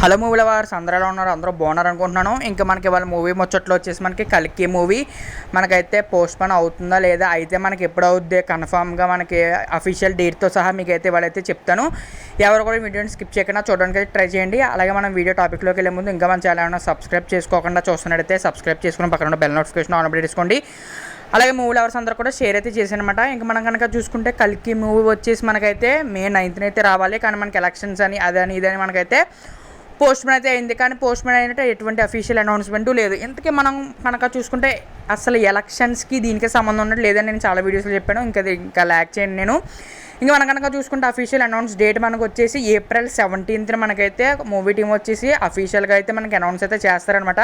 Hello movie lovers అందరూ ఎలా ఉన్నారు? అందరూ బాగున్నారు అనుకుంటున్నాను. ఇంకా మనకి ఇవాళ మూవీ ముచ్చట్లో వచ్చేసి మనకి కల్కి మూవీ మనకైతే పోస్ట్ పోన్ అవుతుందా లేదా, అయితే మనకి ఎప్పుడు అవుద్ది కన్ఫామ్గా మనకి అఫీషియల్ డేట్తో సహా మీకైతే ఇవాళైతే చెప్తాను. ఎవరు కూడా వీడియోని స్కిప్ చేయకుండా చూడడానికి అయితే ట్రై చేయండి. అలాగే మనం వీడియో టాపిక్లోకి వెళ్ళే ముందు ఇంకా మన ఛానల్ ఏమైనా సబ్స్క్రైబ్ చేసుకోకుండా చూస్తున్నట్టయితే సబ్స్క్రైబ్ చేసుకుని పక్కన ఉన్న బెల్ నోటిఫికేషన్ ఆన్ చేసుకోండి. అలాగే మూవీ లవర్స్ అందరూ కూడా షేర్ అయితే చేశానమాట. ఇంకా మనం కనుక చూసుకుంటే కల్కి మూవీ వచ్చేసి మనకైతే మే 9th అయితే రావాలి, కానీ మనకి ఎలక్షన్స్ అని అదని ఇదని మనకైతే పోస్ట్పోన్ అయితే అయింది. కానీ పోస్ట్పోన్ అయినట్టు ఎటువంటి అఫీషియల్ అనౌన్స్మెంటు లేదు. ఇంతకీ మనం కనుక చూసుకుంటే అసలు ఎలక్షన్స్కి దీనికి సంబంధం ఉన్నట్టు లేదని నేను చాలా వీడియోస్లో చెప్పాను. ఇంకా ల్యాక్ చేయండి నేను. ఇంకా మనం కనుక చూసుకుంటే అఫీషియల్ అనౌన్స్ డేట్ మనకు వచ్చేసి April 17th మనకైతే మూవీ టీం వచ్చేసి అఫీషియల్గా అయితే మనకి అనౌన్స్ అయితే చేస్తారనమాట.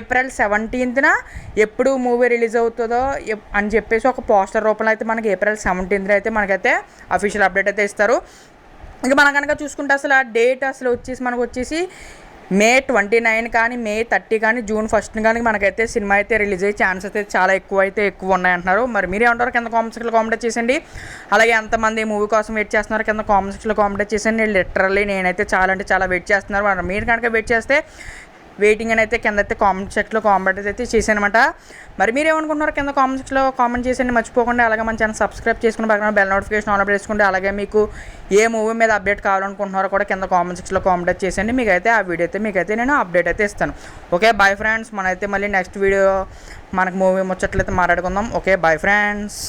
April 17th ఎప్పుడు మూవీ రిలీజ్ అవుతుందో అని చెప్పేసి ఒక పోస్టర్ రూపంలో అయితే మనకి April 17th అయితే మనకైతే అఫీషియల్ అప్డేట్ అయితే ఇస్తారు. ఇంకా మనం కనుక చూసుకుంటే అసలు ఆ డేట్ అసలు వచ్చేసి మనకు వచ్చేసి May 29 కానీ May 30 కానీ June 1 కానీ మనకైతే సినిమా అయితే రిలీజ్ అయ్యే ఛాన్స్ అయితే చాలా ఎక్కువ ఉన్నాయంటున్నారు. మరి మీరేమంటారు? కింద కామెంట్ సెక్షన్లో కామెంట్ చేసేయండి. అలాగే ఎంతమంది మూవీ కోసం వెయిట్ చేస్తున్నారు కింద కామెంట్ సెక్షన్లో కామెంట్ చేసేయండి. లిటరల్లీ నేనైతే చాలా అంటే చాలా వెయిట్ చేస్తున్నారు. మరి మీరు కనుక వెయిట్ చేస్తే వెయిటింగ్ అని అయితే కింద అయితే కామెంట్ సెక్షన్లో కామెంట్ అయితే చేశానమాట. మరి మీరేమనుకుంటున్నారు? కింద కామెంట్ సెక్షన్లో కామెంట్ చేసేయండి మర్చిపోకుండా. అలాగే మన ఛానల్ సబ్స్క్రైబ్ చేసుకుని పక్కన బెల్ నోటిఫికేషన్ ఆన్ చేసుకోండి. అలాగే మీకు ఏ మూవీ మీద అప్డేట్ కావాలనుకుంటున్నారో కూడా కింద కామెంట్ సెక్షన్లో కామెంట్ చేసేయండి. మీకైతే ఆ వీడియో అయితే మీకైతే నేను అప్డేట్ అయితే ఇస్తాను. Okay bye friends. మనైతే మళ్ళీ నెక్స్ట్ వీడియో మనకు మూవీ ముచ్చట్లయితే మాట్లాడుకుందాం. Okay bye friends.